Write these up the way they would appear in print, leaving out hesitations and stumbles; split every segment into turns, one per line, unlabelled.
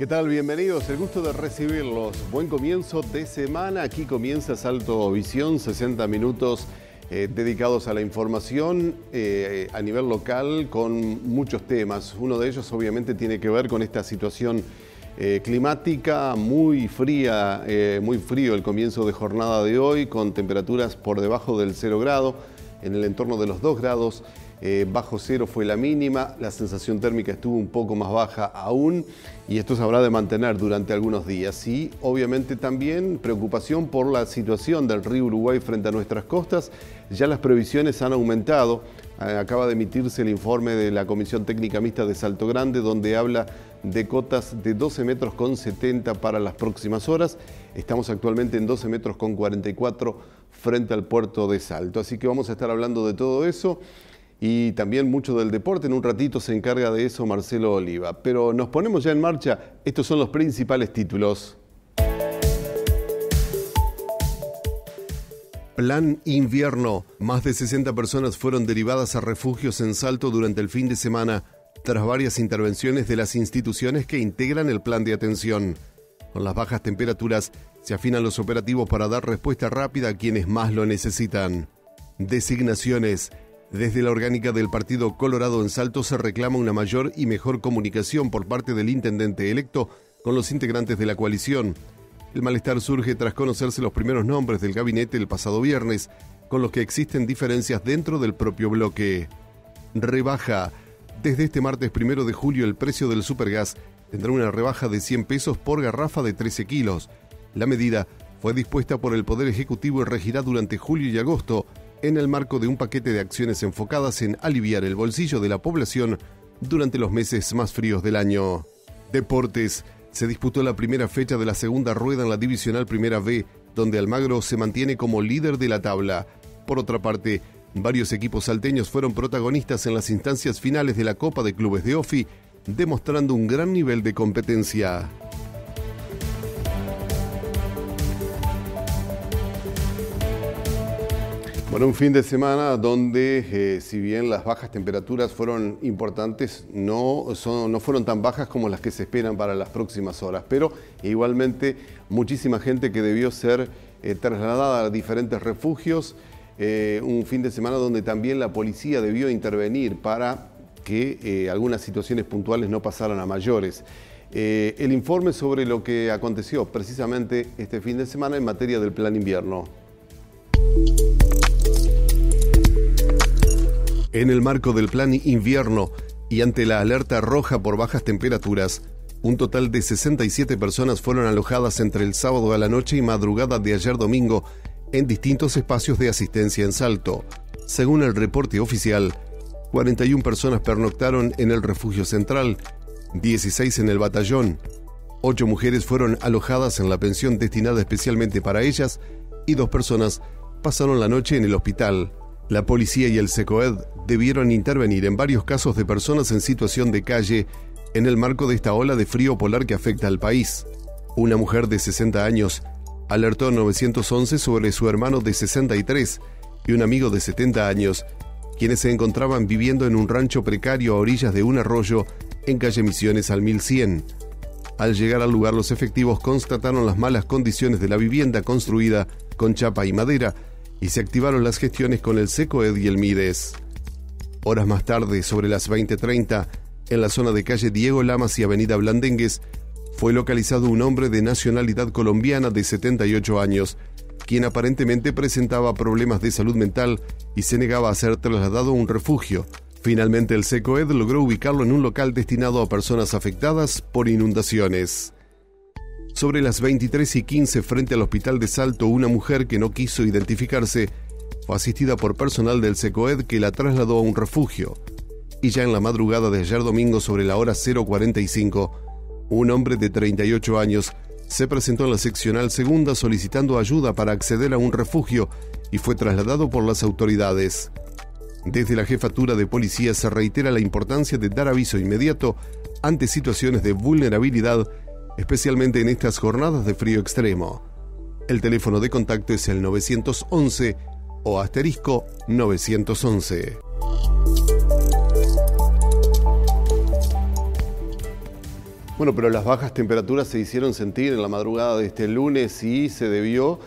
¿Qué tal? Bienvenidos, el gusto de recibirlos. Buen comienzo de semana. Aquí comienza Salto Visión, 60 minutos dedicados a la información a nivel local con muchos temas. Uno de ellos obviamente tiene que ver con esta situación climática muy fría, muy frío el comienzo de jornada de hoy, con temperaturas por debajo del 0 grado, en el entorno de los 2 grados. Bajo cero fue la mínima, la sensación térmica estuvo un poco más baja aún y esto se habrá de mantener durante algunos días. Y obviamente también preocupación por la situación del río Uruguay frente a nuestras costas. Ya las previsiones han aumentado. Acaba de emitirse el informe de la Comisión Técnica Mixta de Salto Grande, donde habla de cotas de 12 metros con 70 para las próximas horas. Estamos actualmente en 12 metros con 44 frente al puerto de Salto. Así que vamos a estar hablando de todo eso. Y también mucho del deporte. En un ratito se encarga de eso Marcelo Oliva. Pero nos ponemos ya en marcha. Estos son los principales títulos. Plan invierno. Más de 60 personas fueron derivadas a refugios en Salto durante el fin de semana, tras varias intervenciones de las instituciones que integran el plan de atención. Con las bajas temperaturas, se afinan los operativos para dar respuesta rápida a quienes más lo necesitan. Designaciones. Desde la orgánica del Partido Colorado en Salto se reclama una mayor y mejor comunicación por parte del intendente electo con los integrantes de la coalición. El malestar surge tras conocerse los primeros nombres del gabinete el pasado viernes, con los que existen diferencias dentro del propio bloque. Rebaja. Desde este martes 1 de julio el precio del supergas tendrá una rebaja de 100 pesos por garrafa de 13 kilos. La medida fue dispuesta por el Poder Ejecutivo y regirá durante julio y agosto, en el marco de un paquete de acciones enfocadas en aliviar el bolsillo de la población durante los meses más fríos del año. Deportes. Se disputó la primera fecha de la segunda rueda en la Divisional Primera B, donde Almagro se mantiene como líder de la tabla. Por otra parte, varios equipos salteños fueron protagonistas en las instancias finales de la Copa de Clubes de OFI, demostrando un gran nivel de competencia. Bueno, un fin de semana donde, si bien las bajas temperaturas fueron importantes, no fueron tan bajas como las que se esperan para las próximas horas, pero igualmente muchísima gente que debió ser trasladada a diferentes refugios, un fin de semana donde también la policía debió intervenir para que algunas situaciones puntuales no pasaran a mayores. El informe sobre lo que aconteció precisamente este fin de semana en materia del plan invierno. En el marco del plan invierno y ante la alerta roja por bajas temperaturas, un total de 67 personas fueron alojadas entre el sábado a la noche y madrugada de ayer domingo en distintos espacios de asistencia en Salto. Según el reporte oficial, 41 personas pernoctaron en el refugio central, 16 en el batallón, 8 mujeres fueron alojadas en la pensión destinada especialmente para ellas y 2 personas pasaron la noche en el hospital. La policía y el SECOED debieron intervenir en varios casos de personas en situación de calle en el marco de esta ola de frío polar que afecta al país. Una mujer de 60 años alertó a 911 sobre su hermano de 63 y un amigo de 70 años, quienes se encontraban viviendo en un rancho precario a orillas de un arroyo en calle Misiones al 1100. Al llegar al lugar, los efectivos constataron las malas condiciones de la vivienda construida con chapa y madera, y se activaron las gestiones con el SECOED y el MIDES. Horas más tarde, sobre las 20:30, en la zona de calle Diego Lamas y avenida Blandengues, fue localizado un hombre de nacionalidad colombiana de 78 años, quien aparentemente presentaba problemas de salud mental y se negaba a ser trasladado a un refugio. Finalmente, el SECOED logró ubicarlo en un local destinado a personas afectadas por inundaciones. Sobre las 23:15, frente al hospital de Salto, una mujer que no quiso identificarse fue asistida por personal del SECOED que la trasladó a un refugio. Y ya en la madrugada de ayer domingo, sobre la hora 0:45, un hombre de 38 años se presentó en la seccional segunda solicitando ayuda para acceder a un refugio y fue trasladado por las autoridades. Desde la jefatura de policía se reitera la importancia de dar aviso inmediato ante situaciones de vulnerabilidad, especialmente en estas jornadas de frío extremo. El teléfono de contacto es el 911 o asterisco 911. Bueno, pero las bajas temperaturas se hicieron sentir en la madrugada de este lunes y se debió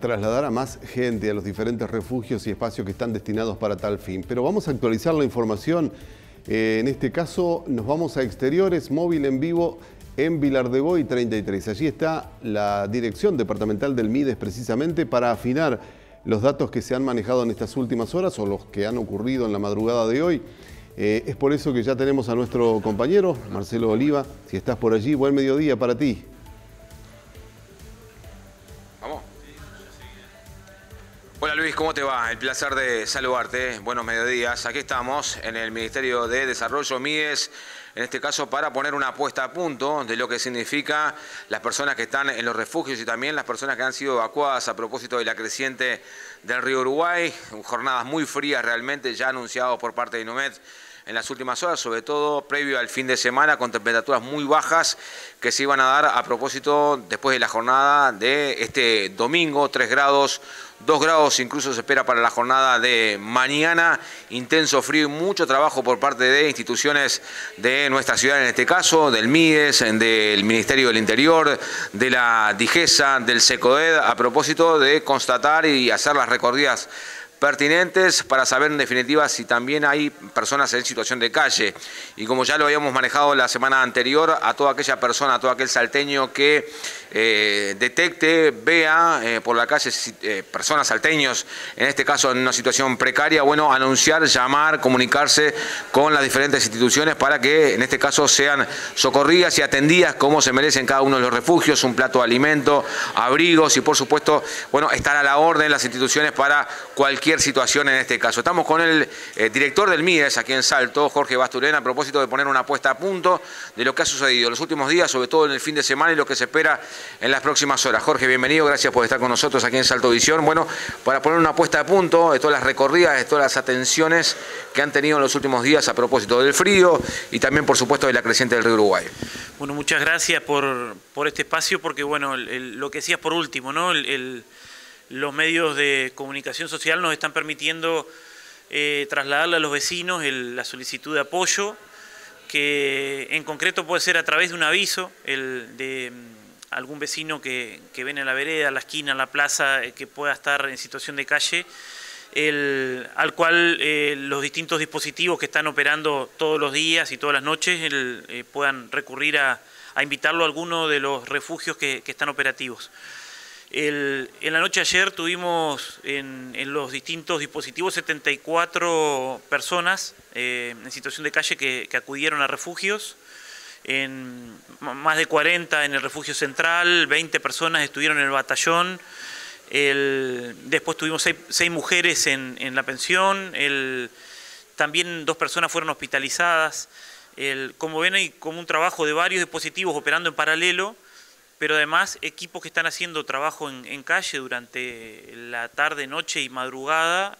trasladar a más gente a los diferentes refugios y espacios que están destinados para tal fin. Pero vamos a actualizar la información. En este caso nos vamos a Exteriores, móvil en vivo en Vilar de Boy 33. Allí está la dirección departamental del MIDES precisamente para afinar los datos que se han manejado en estas últimas horas o los que han ocurrido en la madrugada de hoy. Es por eso que ya tenemos a nuestro compañero Marcelo Oliva. Si estás por allí, buen mediodía para ti.
Vamos. Hola Luis, ¿cómo te va? El placer de saludarte. Buenos mediodías. Aquí estamos en el Ministerio de Desarrollo MIDES, en este caso para poner una puesta a punto de lo que significa las personas que están en los refugios y también las personas que han sido evacuadas a propósito de la creciente del río Uruguay. Jornadas muy frías realmente, ya anunciado por parte de INUMED en las últimas horas, sobre todo previo al fin de semana, con temperaturas muy bajas que se iban a dar a propósito después de la jornada de este domingo, 3 grados, 2 grados incluso se espera para la jornada de mañana. Intenso frío y mucho trabajo por parte de instituciones de nuestra ciudad, en este caso, del MIDES, del Ministerio del Interior, de la DIGESA, del SECOED, a propósito de constatar y hacer las recorridas pertinentes para saber en definitiva si también hay personas en situación de calle. Y como ya lo habíamos manejado la semana anterior, a toda aquella persona, a todo aquel salteño que detecte, vea por la calle personas salteños, en este caso en una situación precaria, bueno, anunciar, llamar, comunicarse con las diferentes instituciones para que en este caso sean socorridas y atendidas como se merecen cada uno de los refugios, un plato de alimento, abrigos y por supuesto, bueno, estar a la orden las instituciones para cualquier situación en este caso. Estamos con el director del MIDES aquí en Salto, Jorge Basturén, a propósito de poner una puesta a punto de lo que ha sucedido en los últimos días, sobre todo en el fin de semana y lo que se espera en las próximas horas. Jorge, bienvenido, gracias por estar con nosotros aquí en Salto Visión. Bueno, para poner una puesta a punto de todas las recorridas, de todas las atenciones que han tenido en los últimos días a propósito del frío y también, por supuesto, de la creciente del río Uruguay.
Bueno, muchas gracias por este espacio, porque bueno, lo que decías por último, ¿no? Los medios de comunicación social nos están permitiendo trasladarle a los vecinos la solicitud de apoyo, que en concreto puede ser a través de un aviso de algún vecino que ven en la vereda, a la esquina, en la plaza, que pueda estar en situación de calle, al cual los distintos dispositivos que están operando todos los días y todas las noches puedan recurrir a invitarlo a alguno de los refugios que están operativos. En la noche de ayer tuvimos en los distintos dispositivos 74 personas en situación de calle que acudieron a refugios, en más de 40 en el refugio central, 20 personas estuvieron en el batallón, después tuvimos 6 mujeres en la pensión, también 2 personas fueron hospitalizadas. Como ven, hay como un trabajo de varios dispositivos operando en paralelo, pero además equipos que están haciendo trabajo en calle durante la tarde, noche y madrugada,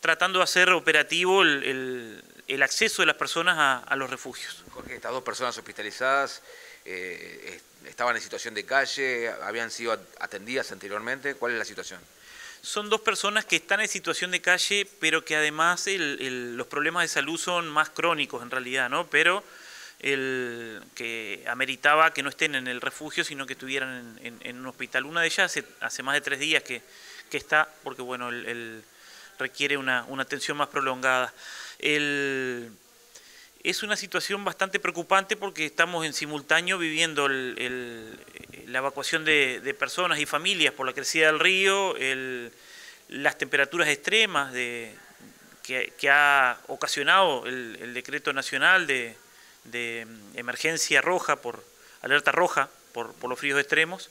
tratando de hacer operativo el acceso de las personas a los refugios.
Jorge, estas 2 personas hospitalizadas estaban en situación de calle, habían sido atendidas anteriormente. ¿Cuál es la situación?
Son 2 personas que están en situación de calle, pero que además los problemas de salud son más crónicos en realidad, ¿no? Pero que ameritaba que no estén en el refugio, sino que estuvieran en un hospital. Una de ellas hace más de 3 días que está, porque bueno, requiere una atención más prolongada. Es una situación bastante preocupante porque estamos en simultáneo viviendo la evacuación de personas y familias por la crecida del río, las temperaturas extremas que ha ocasionado el decreto nacional de emergencia roja, alerta roja por los fríos extremos,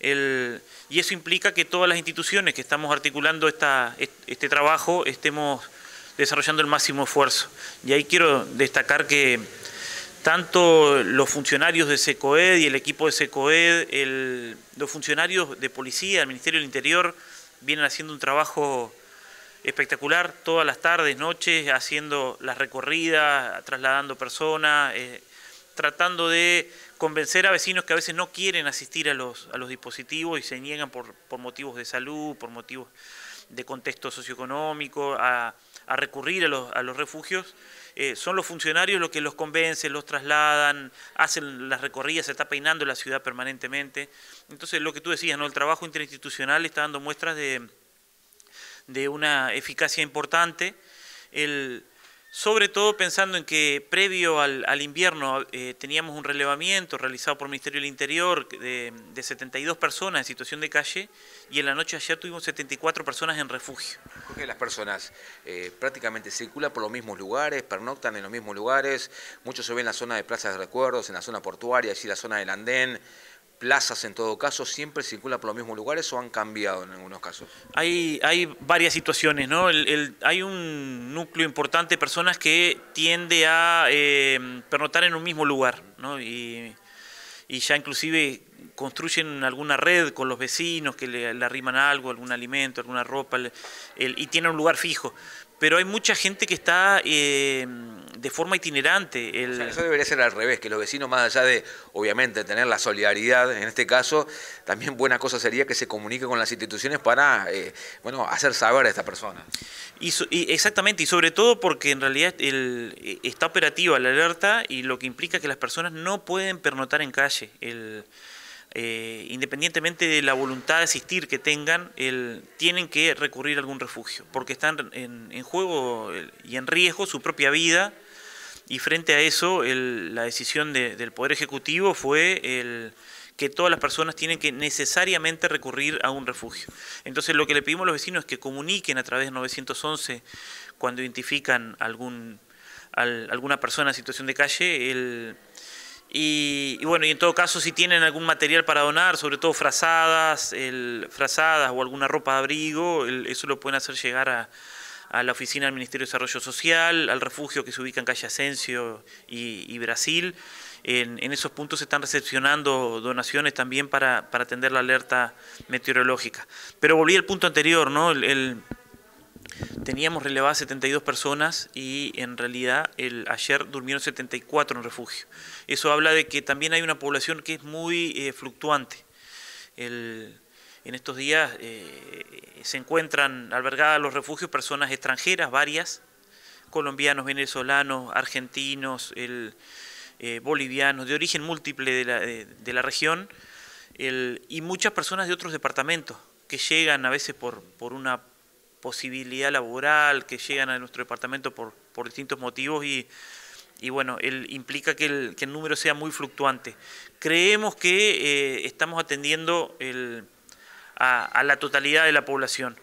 y eso implica que todas las instituciones que estamos articulando este trabajo estemos desarrollando el máximo esfuerzo. Y ahí quiero destacar que tanto los funcionarios de SECOED y el equipo de SECOED, los funcionarios de policía, del Ministerio del Interior, vienen haciendo un trabajo espectacular todas las tardes, noches, haciendo las recorridas, trasladando personas, tratando de convencer a vecinos que a veces no quieren asistir a los dispositivos y se niegan por motivos de salud, por motivos. de contexto socioeconómico a recurrir a los refugios, son los funcionarios los que los convencen, los trasladan, hacen las recorridas, se está peinando la ciudad permanentemente. Entonces, lo que tú decías, ¿no? El trabajo interinstitucional está dando muestras de una eficacia importante, sobre todo pensando en que previo al invierno teníamos un relevamiento realizado por el Ministerio del Interior de 72 personas en situación de calle, y en la noche de ayer tuvimos 74 personas en refugio.
Porque las personas prácticamente circulan por los mismos lugares, pernoctan en los mismos lugares, muchos se ven en la zona de plazas de recuerdos, en la zona portuaria, así la zona del andén, plazas en todo caso, ¿siempre circulan por los mismos lugares o han cambiado en algunos casos?
Hay varias situaciones, ¿no? Hay un núcleo importante de personas que tiende a pernoctar en un mismo lugar, ¿no? Y ya inclusive construyen alguna red con los vecinos que le arriman algo, algún alimento, alguna ropa, y tienen un lugar fijo. Pero hay mucha gente que está de forma itinerante.
O sea, eso debería ser al revés, que los vecinos, más allá de, obviamente, tener la solidaridad, en este caso, también buena cosa sería que se comunique con las instituciones para, bueno, hacer saber a esta persona.
Exactamente, y sobre todo porque en realidad está operativa la alerta, y lo que implica que las personas no pueden pernoctar en calle. Independientemente de la voluntad de asistir que tengan, tienen que recurrir a algún refugio, porque están en juego y en riesgo su propia vida, y frente a eso la decisión del Poder Ejecutivo fue que todas las personas tienen que necesariamente recurrir a un refugio. Entonces, lo que le pedimos a los vecinos es que comuniquen a través de 911 cuando identifican alguna persona en situación de calle, y bueno, y en todo caso, si tienen algún material para donar, sobre todo frazadas o alguna ropa de abrigo, eso lo pueden hacer llegar a la oficina del Ministerio de Desarrollo Social, al refugio que se ubica en calle Asensio y Brasil. En esos puntos se están recepcionando donaciones también para atender la alerta meteorológica. Pero volví al punto anterior, ¿no? Teníamos relevadas 72 personas y en realidad ayer durmieron 74 en refugio. Eso habla de que también hay una población que es muy fluctuante. En estos días se encuentran albergadas en los refugios personas extranjeras, varias, colombianos, venezolanos, argentinos, bolivianos, de origen múltiple de la región, y muchas personas de otros departamentos que llegan a veces por una posibilidad laboral, que llegan a nuestro departamento por distintos motivos, y bueno, implica que el número sea muy fluctuante. Creemos que estamos atendiendo a la totalidad de la población.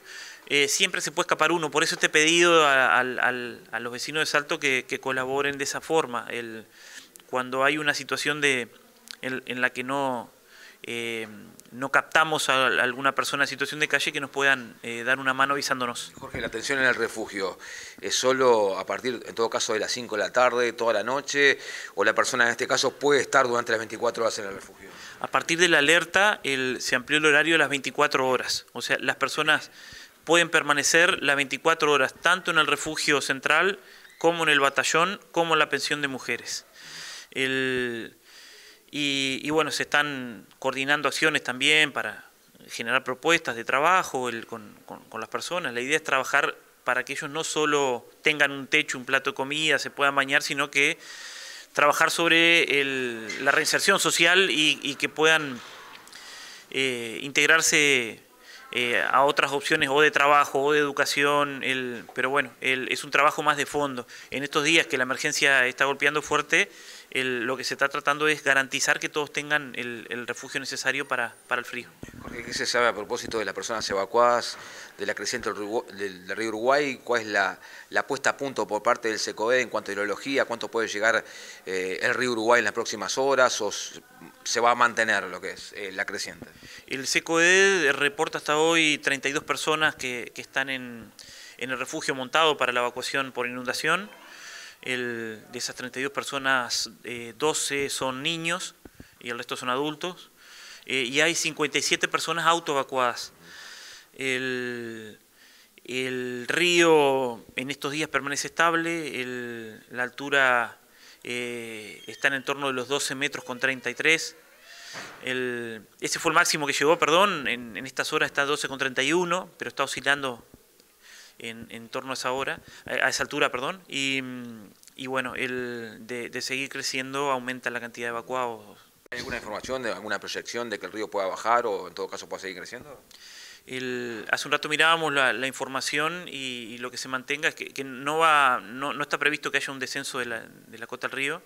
Siempre se puede escapar uno, por eso este pedido a los vecinos de Salto que colaboren de esa forma. Cuando hay una situación en la que no captamos a alguna persona en situación de calle, que nos puedan dar una mano avisándonos.
Jorge, la atención en el refugio es solo a partir, en todo caso, de las 5 de la tarde, toda la noche, o la persona en este caso puede estar durante las 24 horas en el refugio?
A partir de la alerta se amplió el horario a las 24 horas, o sea, las personas pueden permanecer las 24 horas, tanto en el refugio central, como en el batallón, como en la pensión de mujeres. Y bueno, se están coordinando acciones también para generar propuestas de trabajo con las personas. La idea es trabajar para que ellos no solo tengan un techo, un plato de comida, se puedan bañar, sino que trabajar sobre la reinserción social y que puedan integrarse a otras opciones o de trabajo o de educación, pero bueno, es un trabajo más de fondo. En estos días que la emergencia está golpeando fuerte, lo que se está tratando es garantizar que todos tengan el refugio necesario para el frío.
Jorge, ¿qué se sabe a propósito de las personas evacuadas de la creciente del río Uruguay? ¿Cuál es la puesta a punto por parte del SECOED en cuanto a hidrología? ¿Cuánto puede llegar el río Uruguay en las próximas horas? ¿O se va a mantener lo que es la creciente?
El SECOED reporta hasta hoy 32 personas que están en el refugio montado para la evacuación por inundación. De esas 32 personas, 12 son niños y el resto son adultos. Y hay 57 personas autoevacuadas. El río en estos días permanece estable, la altura está en torno de los 12 metros con 33. Ese fue el máximo que llegó, perdón, en estas horas está 12,31, pero está oscilando en torno a esa hora, a esa altura, perdón, y bueno, de seguir creciendo aumenta la cantidad de evacuados.
¿Hay alguna información, alguna proyección de que el río pueda bajar o en todo caso pueda seguir creciendo?
Hace un rato mirábamos la información y lo que se mantenga es que no está previsto que haya un descenso de la cota del río,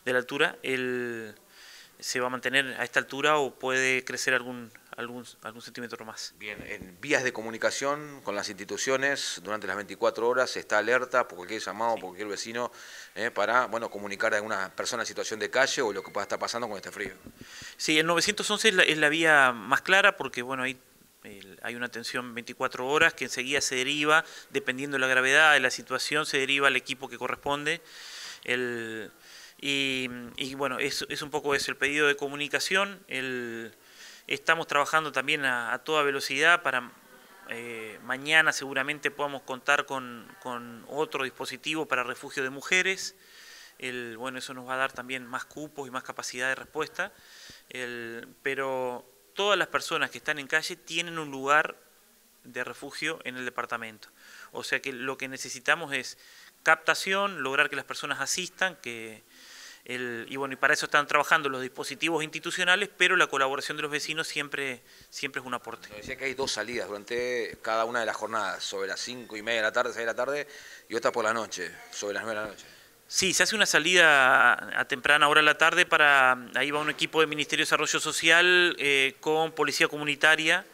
de la altura. Se va a mantener a esta altura o puede crecer algún centímetro más.
Bien, en vías de comunicación con las instituciones durante las 24 horas se está alerta por cualquier llamado, por cualquier vecino para comunicar a alguna persona en situación de calle o lo que pueda estar pasando con este frío.
Sí, el 911 es la vía más clara porque ahí hay una atención 24 horas que enseguida se deriva, dependiendo de la gravedad de la situación, se deriva al equipo que corresponde. Y bueno, es un poco eso, el pedido de comunicación. Estamos trabajando también a toda velocidad para mañana seguramente podamos contar con otro dispositivo para refugio de mujeres. Bueno, eso nos va a dar también más cupos y más capacidad de respuesta. Pero todas las personas que están en calle tienen un lugar de refugio en el departamento. O sea que lo que necesitamos es captación, lograr que las personas asistan, y para eso están trabajando los dispositivos institucionales, pero la colaboración de los vecinos siempre es un aporte.
Decía que hay 2 salidas durante cada una de las jornadas, sobre las 5:30 de la tarde, 6 de la tarde, y otra por la noche, sobre las 9 de la noche. Sí,
se hace una salida a temprana hora de la tarde, ahí va un equipo del Ministerio de Desarrollo Social con policía comunitaria,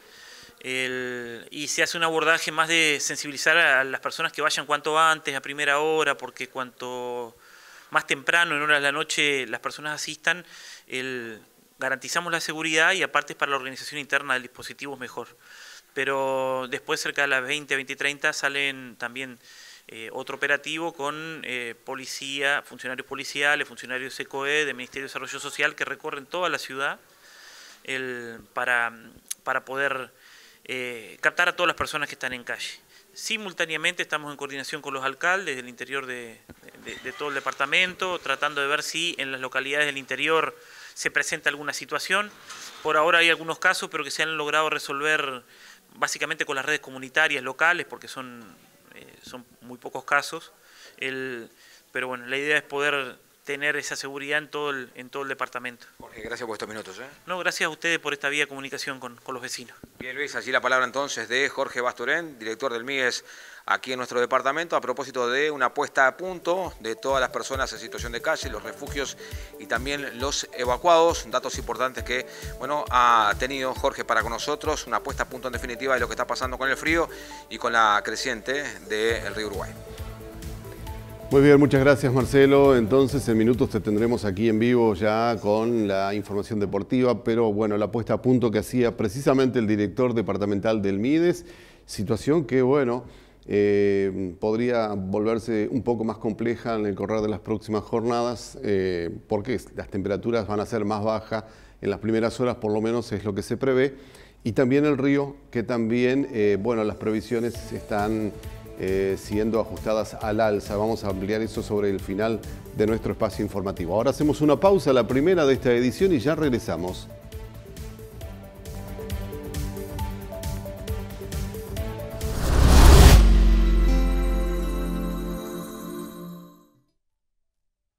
y se hace un abordaje más de sensibilizar a las personas que vayan cuanto antes, a primera hora, porque cuanto más temprano, en horas de la noche, las personas asistan, garantizamos la seguridad y aparte es para la organización interna del dispositivo es mejor. Pero después, cerca de las 20, 20:30, salen también otro operativo con policía, funcionarios policiales, funcionarios de SECOE, del Ministerio de Desarrollo Social, que recorren toda la ciudad para poder captar a todas las personas que están en calle. Simultáneamente estamos en coordinación con los alcaldes del interior de todo el departamento, tratando de ver si en las localidades del interior se presenta alguna situación. Por ahora hay algunos casos, pero que se han logrado resolver básicamente con las redes comunitarias locales, porque son muy pocos casos. Pero bueno, la idea es poder tener esa seguridad en todo el departamento.
Jorge, gracias por estos minutos.
No, gracias a ustedes por esta vía de comunicación con los vecinos.
Bien, Luis, allí la palabra entonces de Jorge Basturén, director del MIDES aquí en nuestro departamento, a propósito de una puesta a punto de todas las personas en situación de calle, los refugios y también los evacuados. Datos importantes que ha tenido Jorge para con nosotros, una puesta a punto en definitiva de lo que está pasando con el frío y con la creciente del río Uruguay.
Muy bien, muchas gracias Marcelo. Entonces en minutos te tendremos aquí en vivo ya con la información deportiva, pero bueno, la puesta a punto que hacía precisamente el director departamental del MIDES, situación que podría volverse un poco más compleja en el correr de las próximas jornadas, porque las temperaturas van a ser más bajas en las primeras horas, por lo menos es lo que se prevé, y también el río, que también, las previsiones están siendo ajustadas al alza. Vamos a ampliar eso sobre el final de nuestro espacio informativo. Ahora hacemos una pausa, la primera de esta edición, y ya regresamos.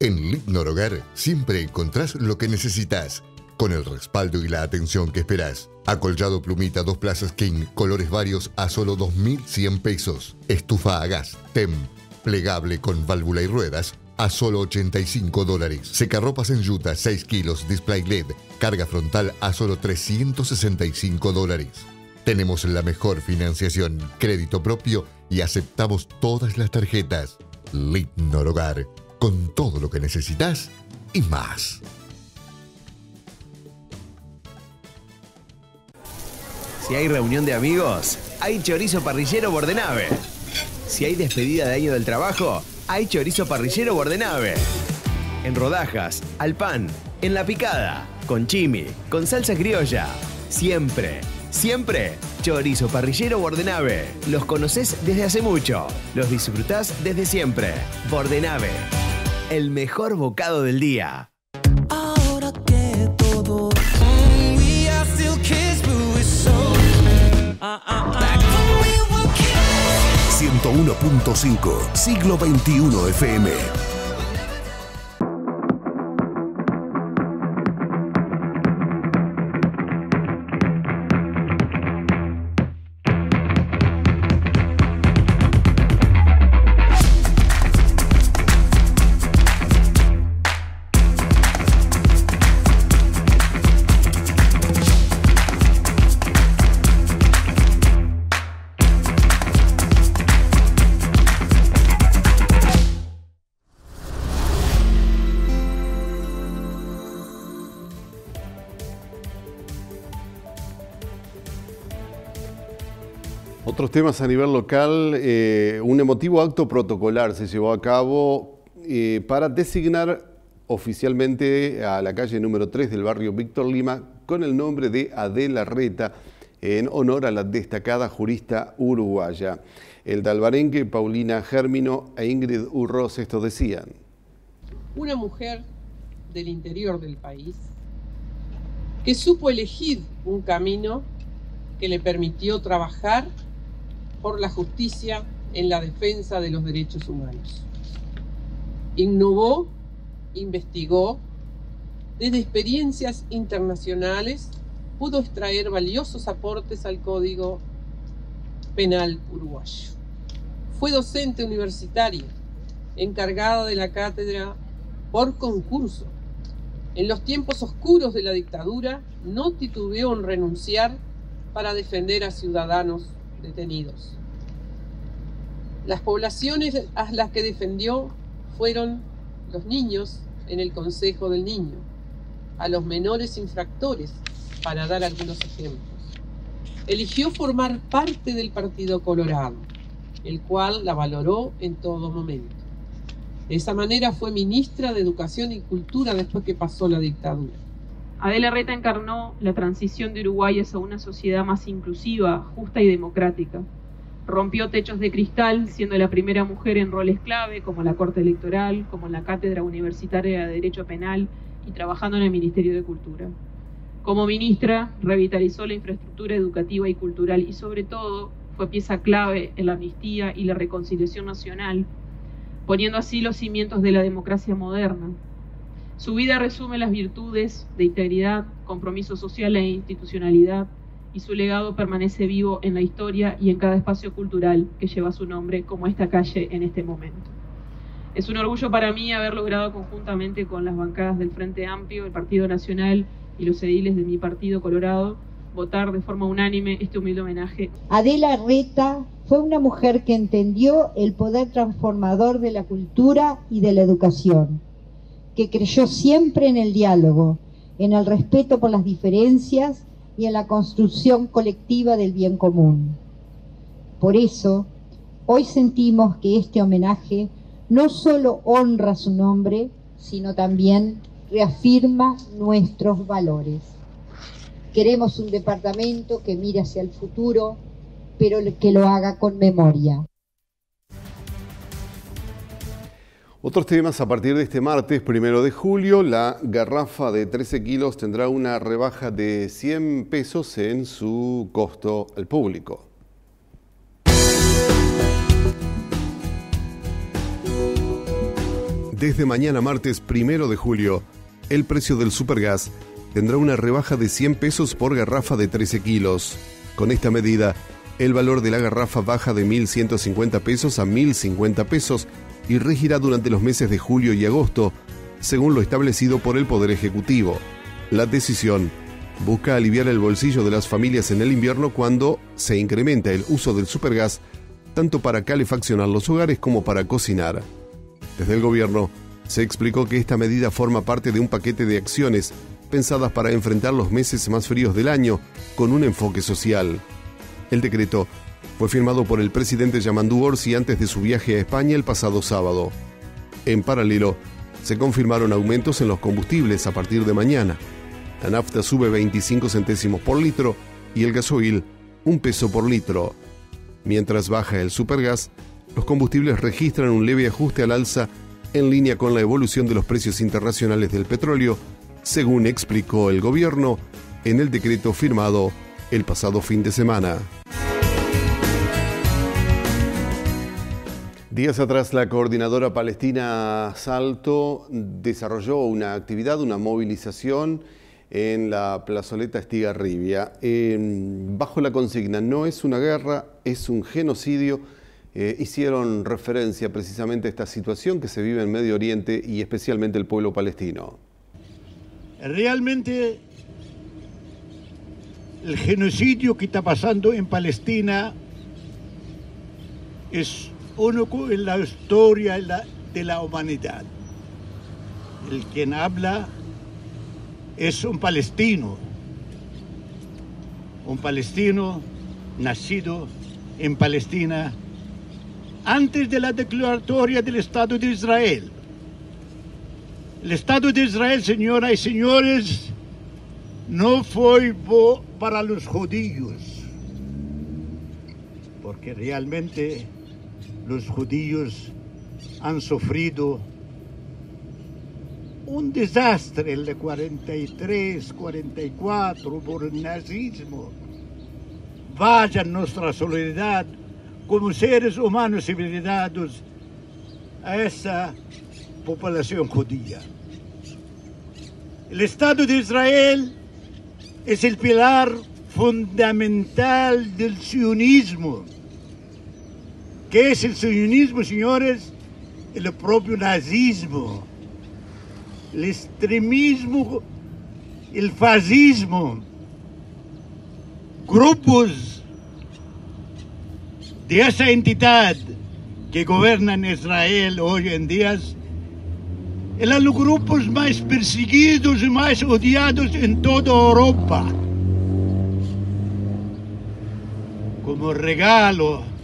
En LIC Norogar siempre encontrás lo que necesitas, con el respaldo y la atención que esperás. Acolchado plumita 2 plazas King, colores varios a solo 2.100 pesos. Estufa a gas TEM, plegable con válvula y ruedas a solo $85. Secarropas en yuta 6 kilos, display LED, carga frontal a solo $365. Tenemos la mejor financiación, crédito propio y aceptamos todas las tarjetas. LIC Norogar, con todo lo que necesitas y más.
Si hay reunión de amigos, hay chorizo parrillero Bordenave. Si hay despedida de año del trabajo, hay chorizo parrillero Bordenave. En rodajas, al pan, en la picada, con chimi, con salsa criolla. Siempre, siempre, chorizo parrillero Bordenave. Los conocés desde hace mucho, los disfrutás desde siempre. Bordenave, el mejor bocado del día.
Ahora que todo we are still kids, but we're so
101.5, siglo XXI FM.
Otros temas a nivel local, un emotivo acto protocolar se llevó a cabo para designar oficialmente a la calle número 3 del barrio Víctor Lima con el nombre de Adela Reta en honor a la destacada jurista uruguaya. El de Alvarenque, Paulina Gérmino e Ingrid Urroz esto decían.
Una mujer del interior del país que supo elegir un camino que le permitió trabajar por la justicia en la defensa de los derechos humanos. Innovó, investigó, desde experiencias internacionales pudo extraer valiosos aportes al Código Penal uruguayo. Fue docente universitaria, encargada de la cátedra por concurso. En los tiempos oscuros de la dictadura no titubeó en renunciar para defender a ciudadanos detenidos. Las poblaciones a las que defendió fueron los niños en el Consejo del Niño, a los menores infractores, para dar algunos ejemplos. Eligió formar parte del Partido Colorado, el cual la valoró en todo momento. De esa manera fue ministra de Educación y Cultura después que pasó la dictadura.
Adela Reta encarnó la transición de Uruguay hacia una sociedad más inclusiva, justa y democrática. Rompió techos de cristal, siendo la primera mujer en roles clave, como la Corte Electoral, como en la Cátedra Universitaria de Derecho Penal y trabajando en el Ministerio de Cultura. Como ministra, revitalizó la infraestructura educativa y cultural y, sobre todo, fue pieza clave en la amnistía y la reconciliación nacional, poniendo así los cimientos de la democracia moderna. Su vida resume las virtudes de integridad, compromiso social e institucionalidad, y su legado permanece vivo en la historia y en cada espacio cultural que lleva su nombre, como esta calle en este momento. Es un orgullo para mí haber logrado conjuntamente con las bancadas del Frente Amplio, el Partido Nacional y los ediles de mi partido Colorado, votar de forma unánime este humilde homenaje.
Adela Reta fue una mujer que entendió el poder transformador de la cultura y de la educación, que creyó siempre en el diálogo, en el respeto por las diferencias y en la construcción colectiva del bien común. Por eso, hoy sentimos que este homenaje no solo honra su nombre, sino también reafirma nuestros valores. Queremos un departamento que mire hacia el futuro, pero que lo haga con memoria.
Otros temas a partir de este martes, 1 de julio, la garrafa de 13 kilos tendrá una rebaja de 100 pesos en su costo al público. Desde mañana martes 1 de julio, el precio del supergas tendrá una rebaja de 100 pesos por garrafa de 13 kilos. Con esta medida, el valor de la garrafa baja de 1.150 pesos a 1.050 pesos y regirá durante los meses de julio y agosto, según lo establecido por el Poder Ejecutivo. La decisión busca aliviar el bolsillo de las familias en el invierno cuando se incrementa el uso del supergas, tanto para calefaccionar los hogares como para cocinar. Desde el gobierno se explicó que esta medida forma parte de un paquete de acciones pensadas para enfrentar los meses más fríos del año con un enfoque social. El decreto fue firmado por el presidente Yamandu Orsi antes de su viaje a España el pasado sábado. En paralelo, se confirmaron aumentos en los combustibles a partir de mañana. La nafta sube 25 centésimos por litro y el gasoil 1 peso por litro. Mientras baja el supergas, los combustibles registran un leve ajuste al alza en línea con la evolución de los precios internacionales del petróleo, según explicó el gobierno en el decreto firmado el pasado fin de semana. Días atrás, la coordinadora palestina Salto desarrolló una actividad, una movilización en la plazoleta Estigarribia, bajo la consigna "No es una guerra, es un genocidio". Hicieron referencia precisamente a esta situación que se vive en Medio Oriente y especialmente el pueblo palestino.
Realmente el genocidio que está pasando en Palestina es único en la historia de la humanidad. El quien habla es un palestino nacido en Palestina antes de la declaratoria del Estado de Israel. El Estado de Israel, señoras y señores, no fue para los judíos, porque realmente los judíos han sufrido un desastre en el 43, 44 por el nazismo. Vaya nuestra solidaridad como seres humanos civilizados a esa población judía. El Estado de Israel es el pilar fundamental del sionismo. ¿Qué es el sionismo, señores? El propio nazismo, el extremismo, el fascismo. Grupos de esa entidad que gobiernan Israel hoy en día eran los grupos más perseguidos y más odiados en toda Europa. Como regalo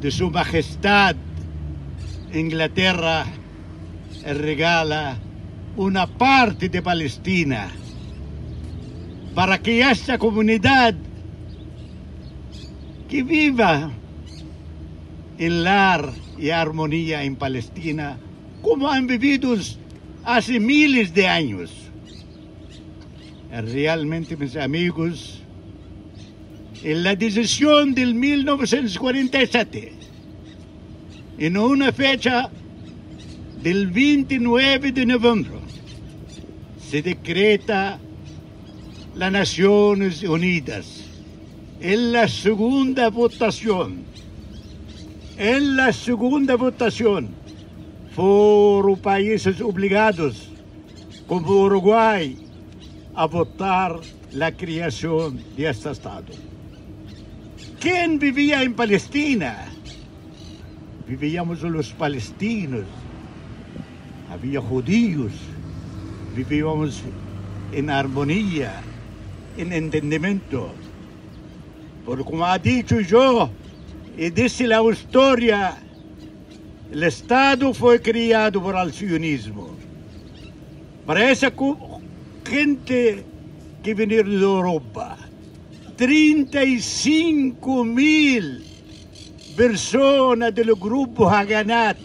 de su majestad, Inglaterra regala una parte de Palestina para que esta comunidad que viva en lar y armonía en Palestina, como han vivido hace miles de años. Realmente, mis amigos, en la decisión del 1947, en una fecha del 29 de noviembre, se decreta las Naciones Unidas en la segunda votación. En la segunda votación fueron países obligados, como Uruguay, a votar la creación de este Estado. ¿Quién vivía en Palestina? Vivíamos los palestinos, había judíos, vivíamos en armonía, en entendimiento. Porque como ha dicho yo, y dice la historia, el Estado fue creado por el sionismo. Para esa gente que viene de Europa, 35.000 personas del grupo Haganat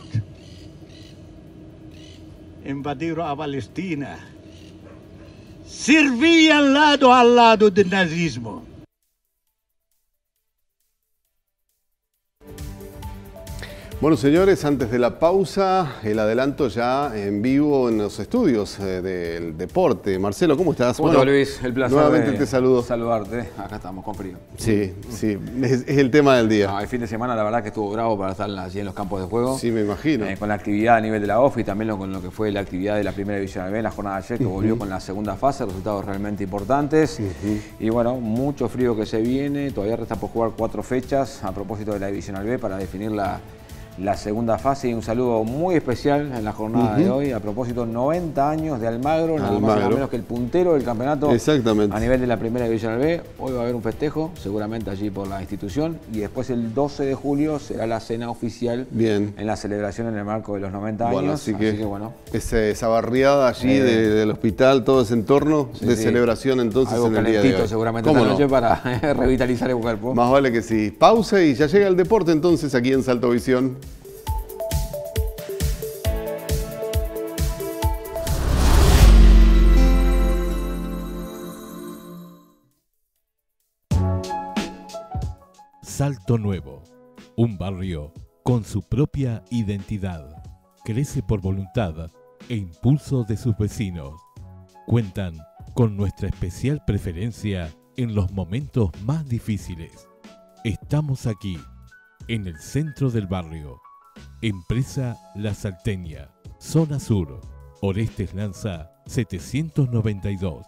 invadieron a Palestina. Servían lado a lado del nazismo.
Bueno, señores, antes de la pausa, el adelanto ya en vivo en los estudios del deporte. Marcelo, ¿cómo estás?
¿Cómo bueno, Luis? El placer
nuevamente te saludo.
Saludarte. Acá estamos con frío.
Sí, sí, es el tema del día.
No, el fin de semana la verdad que estuvo bravo para estar allí en los campos de juego.
Sí, me imagino.
Con la actividad a nivel de la OFI, también con lo que fue la actividad de la primera división B en la jornada de ayer, que volvió con la segunda fase, resultados realmente importantes. Y bueno, mucho frío que se viene, todavía resta por jugar 4 fechas a propósito de la división B para definir la segunda fase. Y un saludo muy especial en la jornada de hoy, a propósito, 90 años de Almagro, nada más y nada menos que el puntero del campeonato.
Exactamente.
A nivel de la primera división B. Hoy va a haber un festejo, seguramente allí por la institución, y después el 12 de julio será la cena oficial.
Bien.
En la celebración en el marco de los 90
bueno,
años.
Así que bueno. Esa barriada allí del hospital, todo ese entorno de celebración entonces
algo
en el día de hoy.
Seguramente esta noche para revitalizar el cuerpo.
Más vale que sí. Pausa y ya llega el deporte entonces aquí en Salto Visión.
Salto Nuevo, un barrio con su propia identidad. Crece por voluntad e impulso de sus vecinos. Cuentan con nuestra especial preferencia en los momentos más difíciles. Estamos aquí, en el centro del barrio. Empresa La Salteña, Zona Sur, Orestes Lanza 792.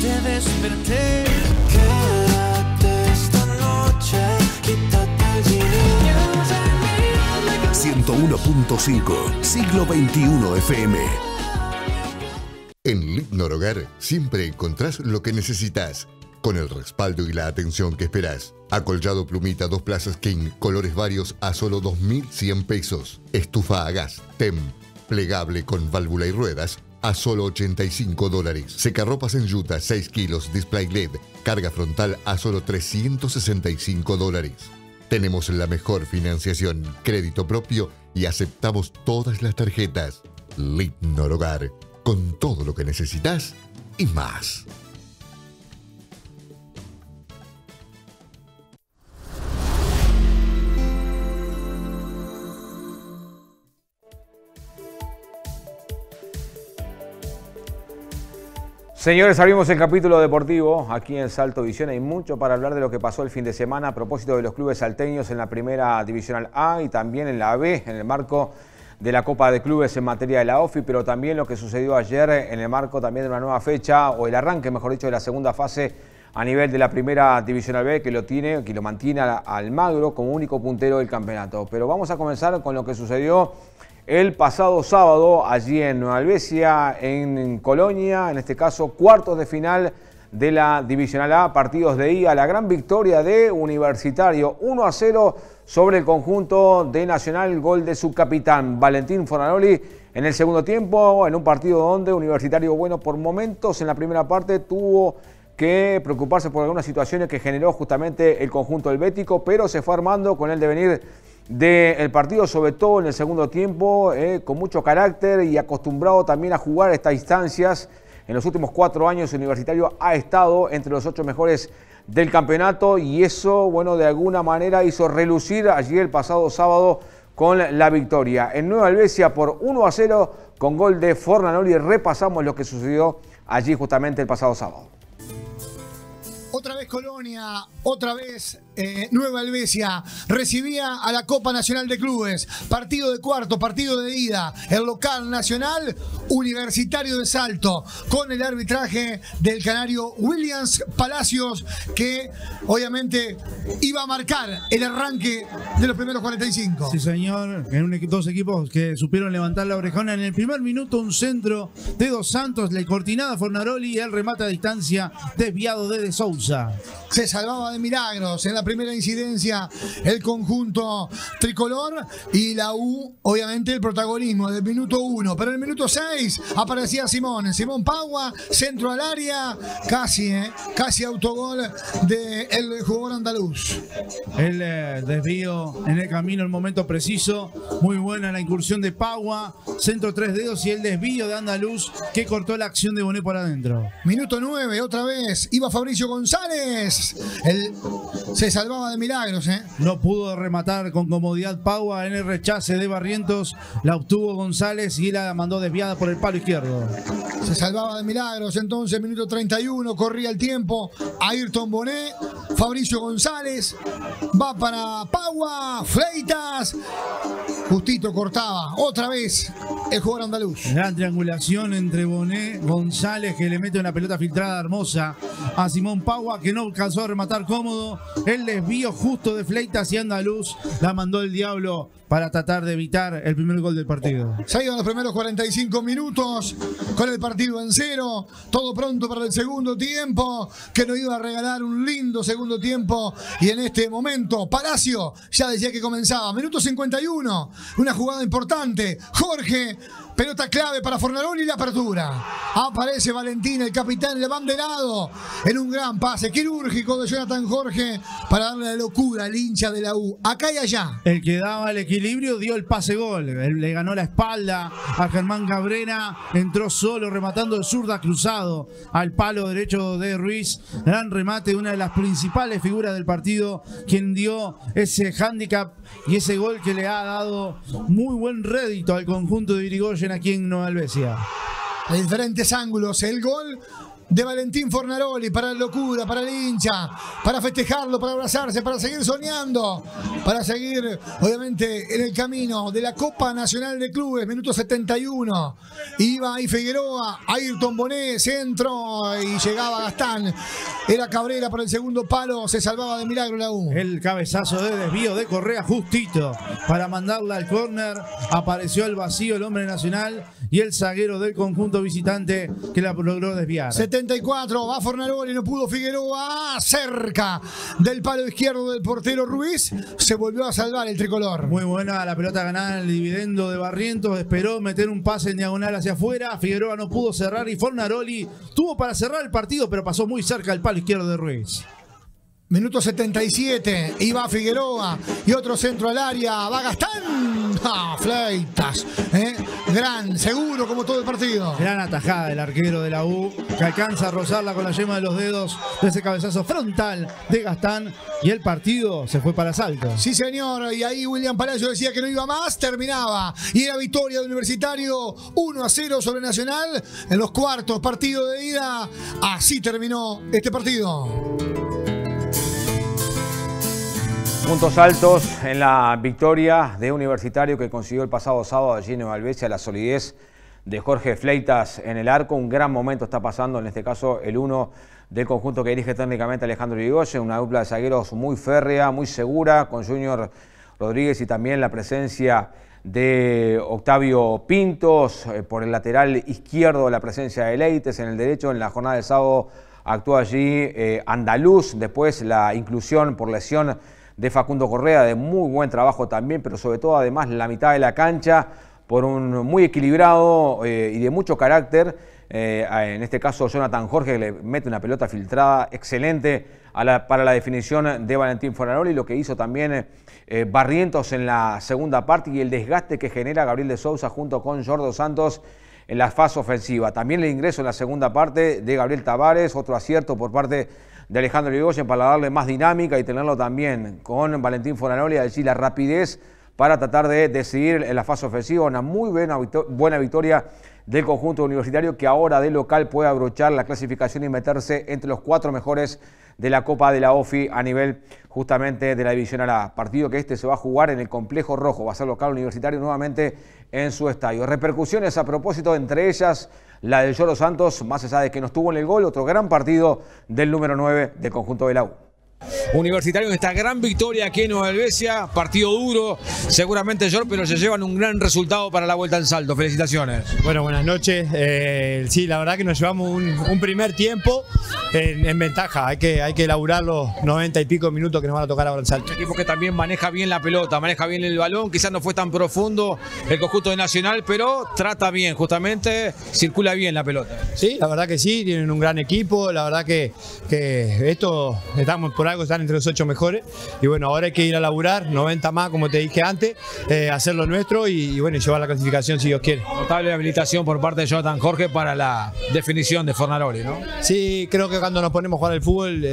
Te desperté, quédate esta noche, quítate el jean.
101.5 Siglo XXI FM.
En Lignor Hogar siempre encontrás lo que necesitas, con el respaldo y la atención que esperás. Acolchado plumita 2 plazas King, colores varios a solo 2.100 pesos. Estufa a gas, TEM, plegable con válvula y ruedas, a solo $85. Secarropas en yuta 6 kilos, display LED, carga frontal a solo $365. Tenemos la mejor financiación, crédito propio y aceptamos todas las tarjetas. Lignor Hogar, con todo lo que necesitas y más.
Señores, abrimos el capítulo deportivo aquí en Salto Visión. Hay mucho para hablar de lo que pasó el fin de semana a propósito de los clubes salteños en la primera divisional A y también en la B, en el marco de la Copa de Clubes en materia de la OFI, pero también lo que sucedió ayer en el marco también de una nueva fecha, o el arranque, mejor dicho, de la segunda fase a nivel de la primera divisional B, que lo mantiene a Almagro como único puntero del campeonato. Pero vamos a comenzar con lo que sucedió el pasado sábado allí en Nueva Helvecia, en Colonia, en este caso cuartos de final de la Divisional A, partidos de ida, la gran victoria de Universitario, 1-0 sobre el conjunto de Nacional, gol de su capitán Valentín Fornaroli en el segundo tiempo, en un partido donde Universitario, bueno, por momentos en la primera parte tuvo que preocuparse por algunas situaciones que generó justamente el conjunto helvético, pero se fue armando con el devenir del partido, sobre todo en el segundo tiempo, con mucho carácter y acostumbrado también a jugar estas instancias. En los últimos 4 años Universitario ha estado entre los 8 mejores del campeonato y eso, bueno, de alguna manera hizo relucir allí el pasado sábado con la victoria. En Nueva Helvecia por 1-0 con gol de Fornaroli. Repasamos lo que sucedió allí justamente el pasado sábado.
Otra vez Colonia, otra vez Nueva Helvecia recibía a la Copa Nacional de Clubes. Partido de cuarto, partido de ida. El local nacional, Universitario de Salto, con el arbitraje del canario Williams Palacios, que obviamente iba a marcar el arranque de los primeros 45.
Sí, señor. En dos equipos que supieron levantar la orejona. En el primer minuto, un centro de Dos Santos, la cortinada Fornaroli y el remate a distancia desviado de Sousa.
Se salvaba de milagros en la primera incidencia el conjunto tricolor y la U, obviamente, el protagonismo del minuto 1. Pero en el minuto 6 aparecía Simón Pagua, centro al área, casi autogol del jugador andaluz.
El desvío en el camino, el momento preciso, muy buena la incursión de Pagua, centro 3 dedos y el desvío de andaluz que cortó la acción de Bonet por adentro.
Minuto 9, otra vez, iba Fabricio González. Se salvaba de milagros,
No pudo rematar con comodidad Pagua en el rechace de Barrientos. La obtuvo González y la mandó desviada por el palo izquierdo.
Se salvaba de milagros. Entonces, minuto 31, corría el tiempo. Ayrton Bonet, Fabricio González. Va para Pagua, Fleitas. Justito cortaba. Otra vez el jugador andaluz.
Gran triangulación entre Bonet, González, que le mete una pelota filtrada hermosa a Simón Pagua, que no alcanzó a rematar cómodo. El desvío justo de Fleitas y andaluz la mandó el diablo para tratar de evitar el primer gol del partido.
Se iban los primeros 45 minutos con el partido en 0. Todo pronto para el segundo tiempo, que nos iba a regalar un lindo segundo segundo tiempo y en este momento Palacio ya decía que comenzaba. Minuto 51, una jugada importante. Jorge, pelota clave para Fornaroli y la apertura. Aparece Valentín, el capitán, el abanderado, en un gran pase quirúrgico de Jonathan Jorge para darle la locura al hincha de la U. Acá y allá.
El que daba el equilibrio dio el pase gol. Él le ganó la espalda a Germán Cabrera. Entró solo rematando el zurda cruzado al palo derecho de Ruiz. Gran remate, una de las principales figuras del partido, quien dio ese hándicap y ese gol que le ha dado muy buen rédito al conjunto de Irigoyen aquí en Nueva Helvecia.
De diferentes ángulos, el gol de Valentín Fornaroli para la locura, para el hincha, para festejarlo, para abrazarse, para seguir soñando, para seguir obviamente en el camino de la Copa Nacional de Clubes. Minuto 71, iba ahí Figueroa, Ayrton Bonet, centro y llegaba Gastán, era Cabrera por el segundo palo, se salvaba de milagro la U.
El cabezazo de desvío de Correa justito para mandarla al córner, apareció el vacío el hombre nacional y el zaguero del conjunto visitante que la logró desviar.
74, va Fornaroli, no pudo Figueroa, cerca del palo izquierdo del portero Ruiz, se volvió a salvar el tricolor.
Muy buena la pelota ganada en el dividendo de Barrientos, esperó meter un pase en diagonal hacia afuera, Figueroa no pudo cerrar y Fornaroli tuvo para cerrar el partido, pero pasó muy cerca del palo izquierdo de Ruiz.
Minuto 77, iba Figueroa y otro centro al área, va Gastán, Fleitas, gran, seguro como todo el partido.
Gran atajada del arquero de la U, que alcanza a rozarla con la yema de los dedos de ese cabezazo frontal de Gastán y el partido se fue para Salto.
Sí señor, y ahí William Palacio decía que no iba más, terminaba y era victoria de Universitario 1-0 sobre Nacional en los cuartos, partido de ida, así terminó este partido.
Puntos altos en la victoria de Universitario que consiguió el pasado sábado allí en Nueva Helvecia, la solidez de Jorge Fleitas en el arco. Un gran momento está pasando, en este caso el uno del conjunto que dirige técnicamente Alejandro Irigoyen, una dupla de zagueros muy férrea, muy segura, con Junior Rodríguez y también la presencia de Octavio Pintos, por el lateral izquierdo la presencia de Leites, en el derecho en la jornada del sábado actuó allí Andaluz, después la inclusión por lesión de Facundo Correa, de muy buen trabajo también, pero sobre todo además la mitad de la cancha por un muy equilibrado y de mucho carácter, en este caso Jonathan Jorge, que le mete una pelota filtrada excelente para la definición de Valentín Fornaroli, lo que hizo también Barrientos en la segunda parte y el desgaste que genera Gabriel de Sousa junto con Jordo Santos en la fase ofensiva. También el ingreso en la segunda parte de Gabriel Tavares, otro acierto por parte de Alejandro Irigoyen para darle más dinámica y tenerlo también con Valentín Fornaroli, allí la rapidez para tratar de decidir en la fase ofensiva. Una muy buena victoria del conjunto universitario que ahora de local puede abrochar la clasificación y meterse entre los 4 mejores de la Copa de la OFI a nivel justamente de la División A. Partido que se va a jugar en el Complejo Rojo, va a ser local Universitario nuevamente en su estadio. Repercusiones a propósito, entre ellas la del Lloro Santos, más allá de que no estuvo en el gol, otro gran partido del número 9 del conjunto de la U.
Universitario en esta gran victoria aquí en Nueva Helvecia, partido duro, seguramente George, pero se llevan un gran resultado para la vuelta en Salto. Felicitaciones.
Bueno, buenas noches. Sí, la verdad que nos llevamos un primer tiempo en ventaja. Hay que elaborar los 90 y pico minutos que nos van a tocar ahora en Salto.
Un equipo que también maneja bien la pelota, maneja bien el balón, quizás no fue tan profundo el conjunto de Nacional, pero trata bien, justamente circula bien la pelota.
Sí, la verdad que sí, tienen un gran equipo, la verdad que esto estamos por algo, están entre los 8 mejores y bueno, ahora hay que ir a laburar 90 más, como te dije antes, hacer lo nuestro y bueno, llevar la clasificación si Dios quiere.
Notable habilitación por parte de Jonathan Jorge para la definición de Fornaroli, ¿no?
Sí, creo que cuando nos ponemos a jugar al fútbol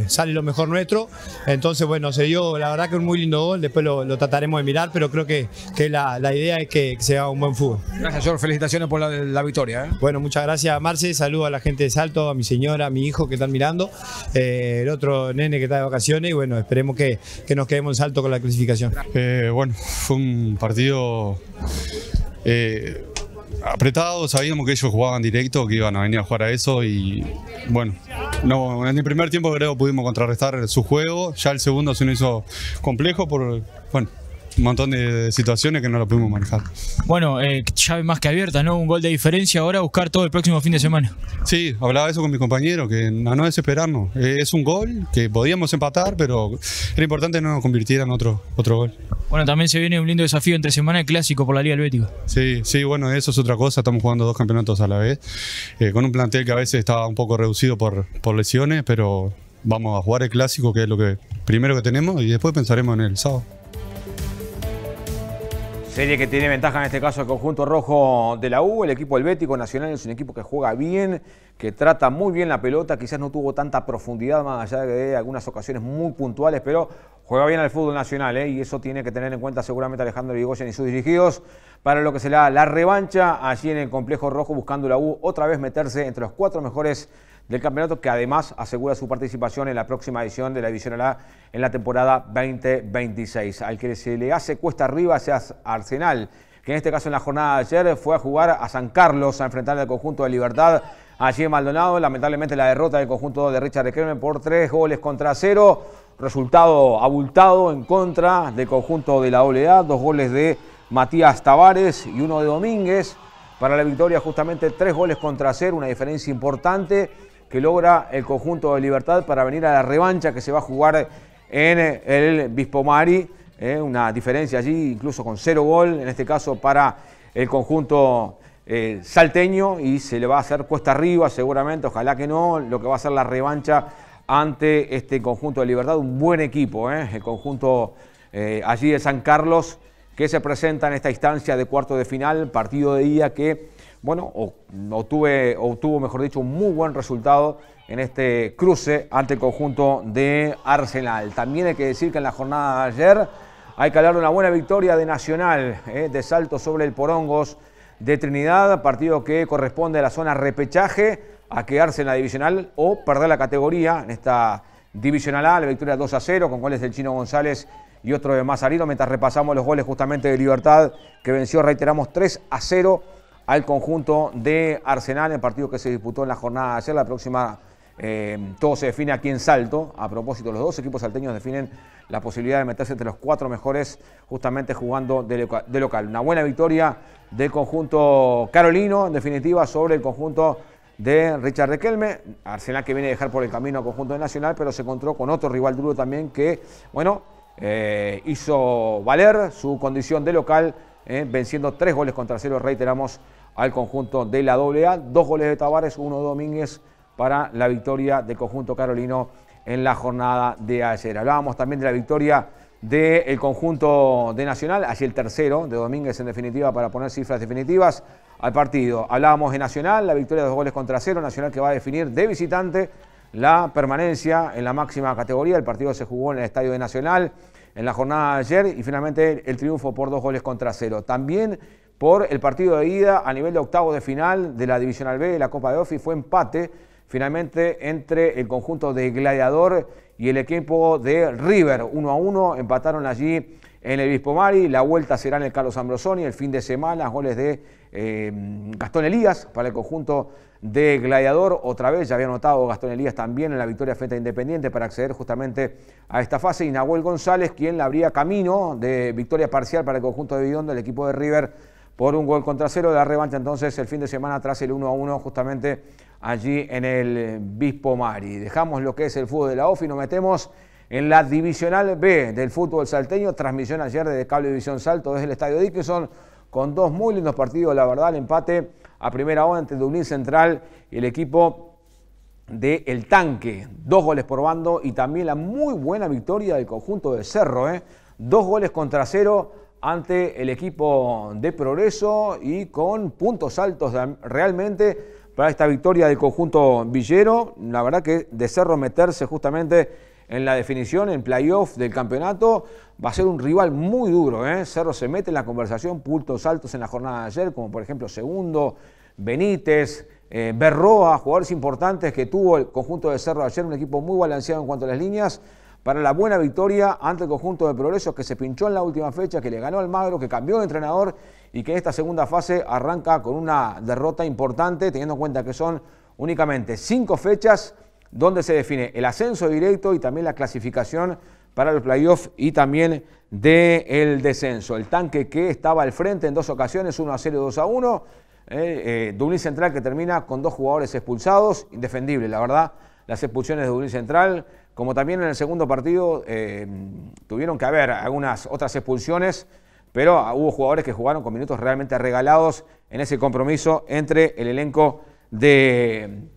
sale lo mejor nuestro, entonces bueno, se dio la verdad que un muy lindo gol, después lo trataremos de mirar, pero creo que la idea es que se haga un buen fútbol.
Gracias George, felicitaciones por la victoria.
Bueno, muchas gracias Marce, saludo a la gente de Salto, a mi señora, a mi hijo que están mirando, el otro nene que está de vacaciones y bueno, esperemos que nos quedemos en Salto con la clasificación.
Bueno, fue un partido apretado, sabíamos que ellos jugaban directo, que iban a venir a jugar a eso y bueno, no, en el primer tiempo creo que pudimos contrarrestar su juego, ya el segundo se nos hizo complejo un montón de situaciones que no lo pudimos manejar.
Bueno, llave más que abierta, ¿no? Un gol de diferencia ahora, buscar todo el próximo fin de semana.
Sí, hablaba eso con mi compañero, que a no desesperarnos. Es un gol que podíamos empatar, pero era importante no nos convirtieran otro gol.
Bueno, también se viene un lindo desafío entre semana, el clásico por la Liga Helvética.
Sí, bueno, eso es otra cosa. Estamos jugando 2 campeonatos a la vez, con un plantel que a veces estaba un poco reducido por lesiones, pero vamos a jugar el clásico, que es lo que primero que tenemos, y después pensaremos en el sábado.
Serie que tiene ventaja en este caso el conjunto rojo de la U. El equipo helvético nacional es un equipo que juega bien, que trata muy bien la pelota. Quizás no tuvo tanta profundidad, más allá de algunas ocasiones muy puntuales, pero juega bien al fútbol nacional, y eso tiene que tener en cuenta seguramente Alejandro Irigoyen y sus dirigidos para lo que será la revancha allí en el complejo rojo, buscando la U otra vez meterse entre los 4 mejores del campeonato, que además asegura su participación en la próxima edición de la División A en la temporada 2026. Al que se le hace cuesta arriba sea Arsenal, que en este caso en la jornada de ayer fue a jugar a San Carlos, a enfrentar al conjunto de Libertad allí en Maldonado. Lamentablemente la derrota del conjunto de Richard Riquelme por 3-0. Resultado abultado en contra del conjunto de la AA, 2 goles de Matías Tavares y 1 de Domínguez. Para la victoria justamente 3-0, una diferencia importante que logra el conjunto de Libertad para venir a la revancha que se va a jugar en el Bispomari. Una diferencia allí incluso con 0 gol, en este caso para el conjunto salteño, y se le va a hacer cuesta arriba seguramente, ojalá que no, lo que va a ser la revancha ante este conjunto de Libertad. Un buen equipo, el conjunto allí de San Carlos, que se presenta en esta instancia de cuarto de final, partido de ida que, bueno, obtuvo, mejor dicho, un muy buen resultado en este cruce ante el conjunto de Arsenal. También hay que decir que en la jornada de ayer hay que hablar de una buena victoria de Nacional, de Salto sobre el Porongos de Trinidad, partido que corresponde a la zona repechaje, a quedarse en la divisional o perder la categoría en esta divisional A. La victoria 2-0 con goles del Chino González y otro de Mazarino, mientras repasamos los goles justamente de Libertad, que venció, reiteramos, 3-0 al conjunto de Arsenal, en el partido que se disputó en la jornada de ayer. La próxima, todo se define aquí en Salto. A propósito, los 2 equipos salteños definen la posibilidad de meterse entre los 4 mejores, justamente jugando de local. Una buena victoria del conjunto carolino, en definitiva, sobre el conjunto de Richard Riquelme. Arsenal que viene a dejar por el camino al conjunto de Nacional, pero se encontró con otro rival duro también que, bueno, hizo valer su condición de local, venciendo 3-0, reiteramos, al conjunto de la AA. 2 goles de Tavares, 1 de Domínguez para la victoria del conjunto carolino en la jornada de ayer. Hablábamos también de la victoria del conjunto de Nacional, allí el tercero de Domínguez en definitiva, para poner cifras definitivas al partido. Hablábamos de Nacional, la victoria de 2 goles contra 0, Nacional que va a definir de visitante la permanencia en la máxima categoría. El partido se jugó en el Estadio de Nacional en la jornada de ayer y finalmente el triunfo por 2 goles contra 0. También por el partido de ida a nivel de octavos de final de la Divisional B de la Copa de Ofi, fue empate finalmente entre el conjunto de Gladiador y el equipo de River. 1-1, empataron allí en el Bispomari. La vuelta será en el Carlos Ambrosoni el fin de semana. Goles de Gastón Elías para el conjunto de Gladiador. Otra vez ya había anotado Gastón Elías también en la victoria frente a Independiente para acceder justamente a esta fase. Y Nahuel González, quien le abría camino de victoria parcial para el conjunto de Bidón del equipo de River por 1 gol contra 0. De la revancha entonces el fin de semana tras el 1-1 justamente allí en el Bispomari. Dejamos lo que es el fútbol de la OFI y nos metemos en la Divisional B del fútbol salteño. Transmisión ayer desde Cable División Salto desde el Estadio Dickinson, con 2 muy lindos partidos, la verdad. El empate a primera hora entre Dublín Central y el equipo de El Tanque. 2 goles por bando y también la muy buena victoria del conjunto de Cerro. 2 goles contra 0 ante el equipo de Progreso y con puntos altos realmente para esta victoria del conjunto villero. La verdad que de Cerro meterse justamente en la definición, en playoff del campeonato, va a ser un rival muy duro. Cerro se mete en la conversación, puntos altos en la jornada de ayer, como por ejemplo Segundo, Benítez, Berroa, jugadores importantes que tuvo el conjunto de Cerro ayer, un equipo muy balanceado en cuanto a las líneas, para la buena victoria ante el conjunto de Progreso, que se pinchó en la última fecha, que le ganó al Magro, que cambió de entrenador y que en esta segunda fase arranca con una derrota importante, teniendo en cuenta que son únicamente 5 fechas donde se define el ascenso directo y también la clasificación para los playoffs y también del descenso. El Tanque que estaba al frente en 2 ocasiones, 1-0 y 2-1. Dublín Central que termina con 2 jugadores expulsados, indefendible, la verdad, las expulsiones de Dublín Central, como también en el segundo partido tuvieron que haber algunas otras expulsiones, pero hubo jugadores que jugaron con minutos realmente regalados en ese compromiso entre el elenco del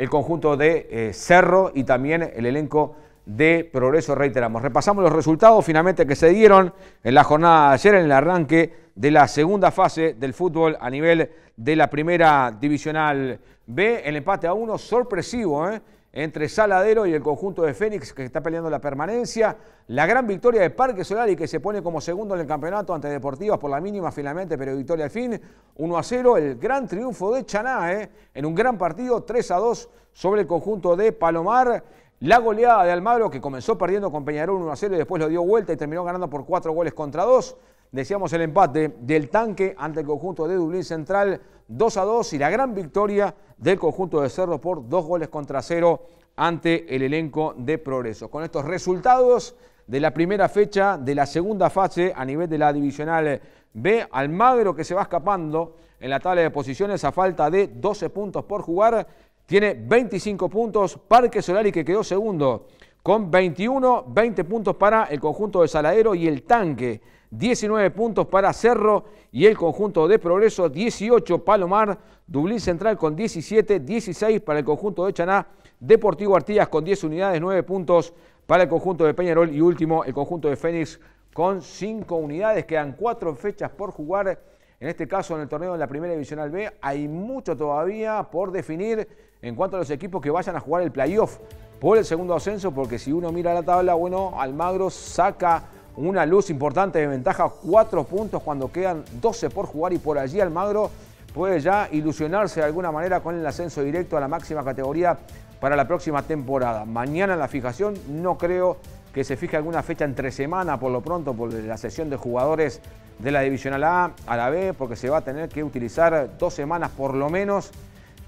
conjunto de Cerro y también el elenco de Progreso. Reiteramos, repasamos los resultados finalmente que se dieron en la jornada de ayer en el arranque de la segunda fase del fútbol a nivel de la primera divisional B. El empate a 1 sorpresivo entre Saladero y el conjunto de Fénix que está peleando la permanencia. La gran victoria de Parque Solari que se pone como segundo en el campeonato ante Deportivas por la mínima finalmente, pero victoria al fin, 1-0. El gran triunfo de Chaná en un gran partido, 3-2 sobre el conjunto de Palomar. La goleada de Almagro que comenzó perdiendo con Peñarol 1-0 y después lo dio vuelta y terminó ganando por 4-2. Decíamos el empate del Tanque ante el conjunto de Dublín Central 2-2 y la gran victoria del conjunto de Cerro por 2-0 ante el elenco de Progreso. Con estos resultados de la primera fecha de la segunda fase a nivel de la divisional B, Almagro que se va escapando en la tabla de posiciones a falta de 12 puntos por jugar, tiene 25 puntos. Parque Solari que quedó segundo con 21, 20 puntos para el conjunto de Saladero y el Tanque, 19 puntos para Cerro y el conjunto de Progreso, 18 Palomar, Dublín Central con 17, 16 para el conjunto de Chaná, Deportivo Artigas con 10 unidades, 9 puntos para el conjunto de Peñarol y último el conjunto de Fénix con 5 unidades. Quedan 4 fechas por jugar, en este caso en el torneo de la Primera Divisional B. Hay mucho todavía por definir en cuanto a los equipos que vayan a jugar el playoff por el segundo ascenso, porque si uno mira la tabla, bueno, Almagro saca una luz importante de ventaja, 4 puntos cuando quedan 12 por jugar y por allí Almagro puede ya ilusionarse de alguna manera con el ascenso directo a la máxima categoría para la próxima temporada. Mañana en la fijación no creo que se fije alguna fecha entre semana por lo pronto por la sesión de jugadores de la Divisional A a la B, porque se va a tener que utilizar 2 semanas por lo menos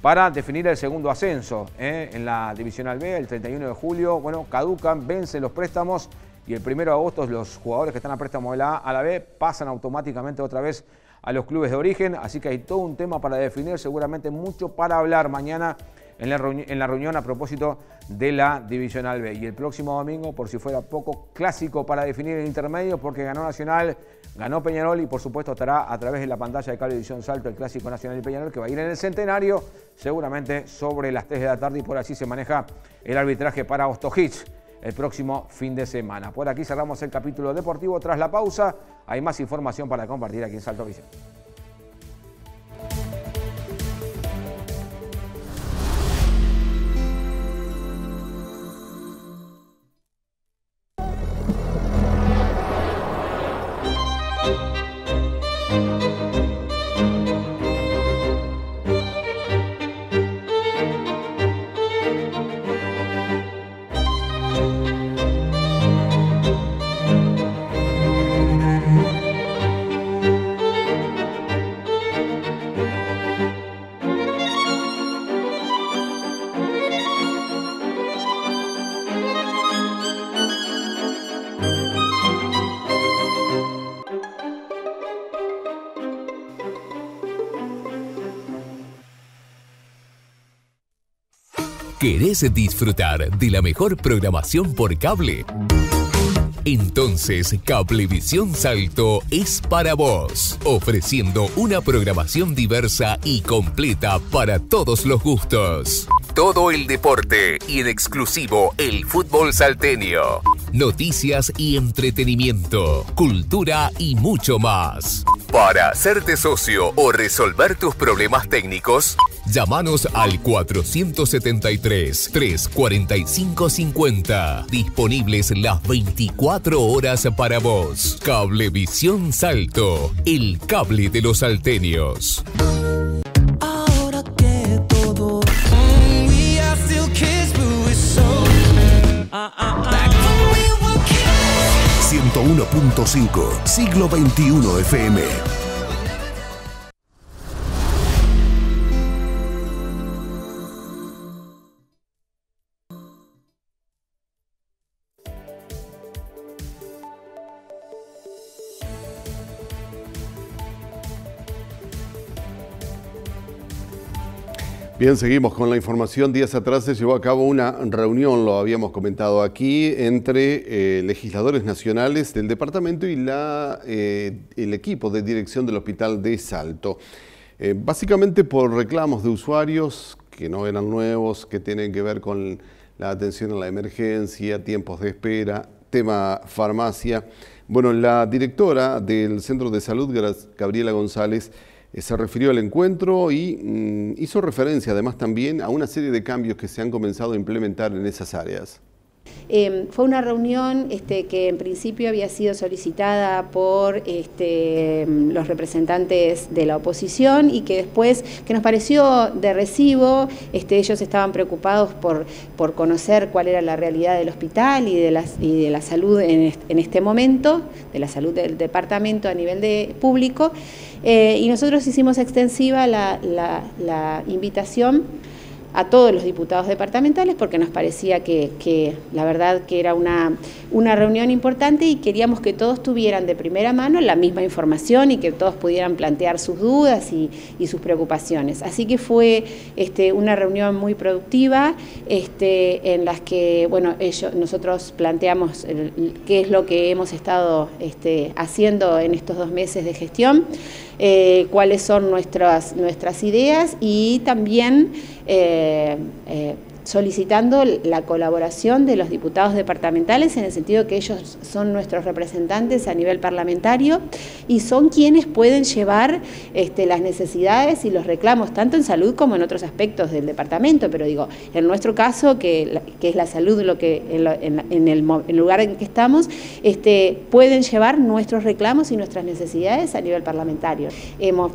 para definir el segundo ascenso en la Divisional B. El 31 de julio, bueno, caducan, vencen los préstamos y el 1 de agosto los jugadores que están a préstamo de la A a la B pasan automáticamente otra vez a los clubes de origen, así que hay todo un tema para definir, seguramente mucho para hablar mañana en la reunión a propósito de la Divisional B. Y el próximo domingo, por si fuera poco, clásico para definir el intermedio, porque ganó Nacional, ganó Peñarol y por supuesto estará a través de la pantalla de Cablevisión Salto el Clásico Nacional y Peñarol, que va a ir en el Centenario, seguramente sobre las 3 de la tarde, y por así se maneja el arbitraje para Ostojic el próximo fin de semana. Por aquí cerramos el capítulo deportivo. Tras la pausa hay más información para compartir aquí en Salto Visión.
¿Querés disfrutar de la mejor programación por cable? Entonces Cablevisión Salto es para vos, ofreciendo una programación diversa y completa para todos los gustos. Todo el deporte y en exclusivo el fútbol salteño. Noticias y entretenimiento, cultura y mucho más. Para hacerte socio o resolver tus problemas técnicos, llámanos al 473-345-50. Disponibles las 24 horas para vos. Cablevisión Salto, el cable de los salteños.
Ahora que todo we are still kids, but we're so back when we were kids.
101.5 Siglo XXI FM.
Bien, seguimos con la información. Días atrás se llevó a cabo una reunión, lo habíamos comentado aquí, entre legisladores nacionales del departamento y el equipo de dirección del Hospital de Salto. Básicamente por reclamos de usuarios que no eran nuevos, que tienen que ver con la atención a la emergencia, tiempos de espera, tema farmacia. Bueno, la directora del Centro de Salud, Gabriela González, se refirió al encuentro y hizo referencia además también a una serie de cambios que se han comenzado a implementar en esas áreas.
Fue una reunión que en principio había sido solicitada por los representantes de la oposición y que después, que nos pareció de recibo, ellos estaban preocupados por conocer cuál era la realidad del hospital y de la salud en este momento, de la salud del departamento a nivel de público, y nosotros hicimos extensiva la invitación a todos los diputados departamentales porque nos parecía que la verdad que era una reunión importante y queríamos que todos tuvieran de primera mano la misma información y que todos pudieran plantear sus dudas y sus preocupaciones. Así que fue una reunión muy productiva en las que nosotros planteamos qué es lo que hemos estado haciendo en estos 2 meses de gestión, cuáles son nuestras ideas y también solicitando la colaboración de los diputados departamentales en el sentido que ellos son nuestros representantes a nivel parlamentario y son quienes pueden llevar las necesidades y los reclamos tanto en salud como en otros aspectos del departamento, pero digo, en nuestro caso que es la salud en el lugar en que estamos, pueden llevar nuestros reclamos y nuestras necesidades a nivel parlamentario.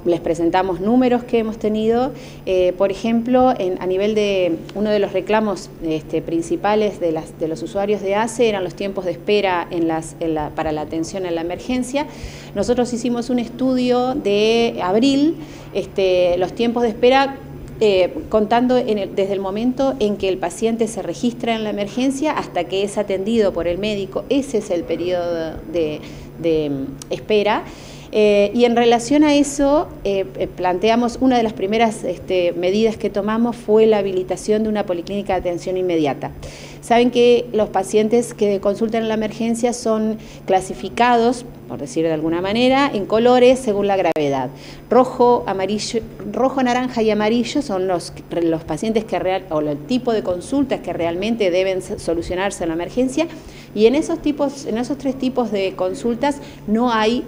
Les presentamos números que hemos tenido, por ejemplo, a nivel de uno de los reclamos principales de los usuarios de ACE eran los tiempos de espera para la atención en la emergencia. Nosotros hicimos un estudio de abril, los tiempos de espera contando desde el momento en que el paciente se registra en la emergencia hasta que es atendido por el médico. Ese es el periodo de espera. Y en relación a eso, planteamos una de las primeras medidas que tomamos fue la habilitación de una policlínica de atención inmediata. Saben que los pacientes que consultan en la emergencia son clasificados, por decir de alguna manera, en colores según la gravedad. Rojo, naranja y amarillo son los pacientes o el tipo de consultas que realmente deben solucionarse en la emergencia, y en esos 3 tipos de consultas no hay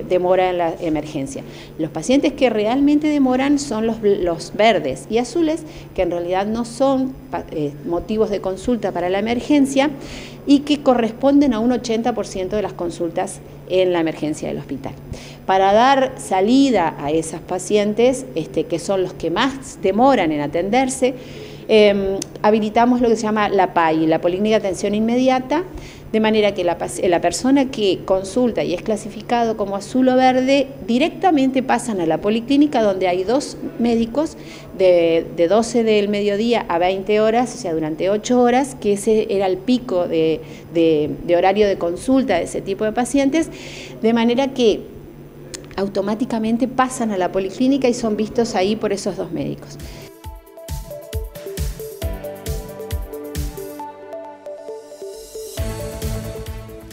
demora en la emergencia. Los pacientes que realmente demoran son los verdes y azules, que en realidad no son motivos de consulta para la emergencia y que corresponden a un 80% de las consultas en la emergencia del hospital. Para dar salida a esas pacientes, que son los que más demoran en atenderse, habilitamos lo que se llama la PAI, la Policlínica de Atención Inmediata, de manera que la persona que consulta y es clasificado como azul o verde directamente pasan a la policlínica, donde hay 2 médicos de 12 del mediodía a 20 horas, o sea, durante 8 horas, que ese era el pico de horario de consulta de ese tipo de pacientes, de manera que automáticamente pasan a la policlínica y son vistos ahí por esos 2 médicos.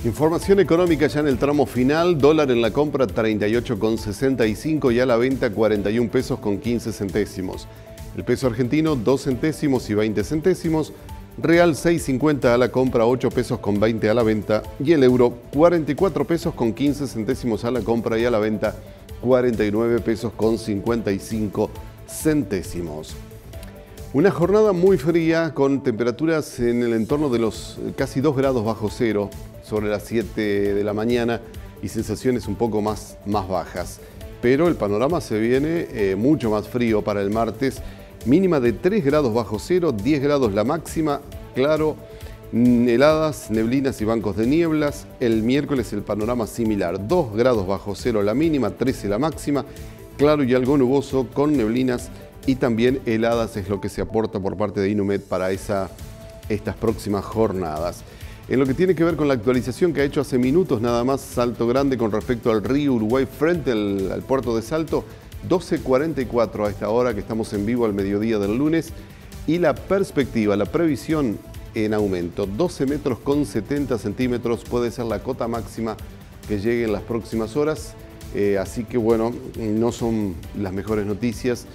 Información económica ya en el tramo final. Dólar en la compra 38,65 y a la venta 41 pesos con 15 centésimos. El peso argentino 2 centésimos y 20 centésimos. Real 6,50 a la compra, 8 pesos con 20 a la venta. Y el euro 44 pesos con 15 centésimos a la compra y a la venta 49 pesos con 55 centésimos. Una jornada muy fría con temperaturas en el entorno de los casi 2 grados bajo cero sobre las 7 de la mañana y sensaciones un poco más bajas. Pero el panorama se viene mucho más frío para el martes, mínima de 3 grados bajo cero, 10 grados la máxima, claro, heladas, neblinas y bancos de nieblas. El miércoles el panorama similar, 2 grados bajo cero la mínima, 13 la máxima, claro y algo nuboso con neblinas y también heladas es lo que se aporta por parte de Inumet para estas próximas jornadas. En lo que tiene que ver con la actualización que ha hecho hace minutos nada más Salto Grande con respecto al río Uruguay frente al puerto de Salto, 12:44 a esta hora que estamos en vivo al mediodía del lunes. Y la perspectiva, la previsión en aumento. 12 metros con 70 centímetros puede ser la cota máxima que llegue en las próximas horas. Así que bueno, no son las mejores noticias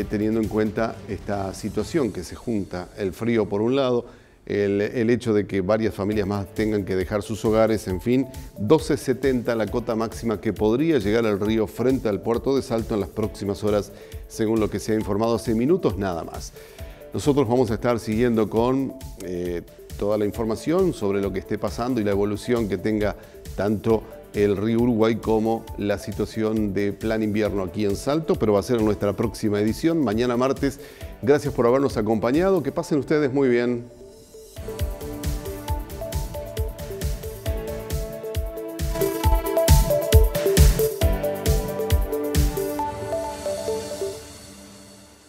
teniendo en cuenta esta situación que se junta el frío por un lado, el hecho de que varias familias más tengan que dejar sus hogares, en fin, 12,70 la cota máxima que podría llegar al río frente al puerto de Salto en las próximas horas, según lo que se ha informado hace minutos nada más. Nosotros vamos a estar siguiendo con toda la información sobre lo que esté pasando y la evolución que tenga tanto el río Uruguay como la situación de plan invierno aquí en Salto, pero va a ser en nuestra próxima edición, mañana martes. Gracias por habernos acompañado, que pasen ustedes muy bien.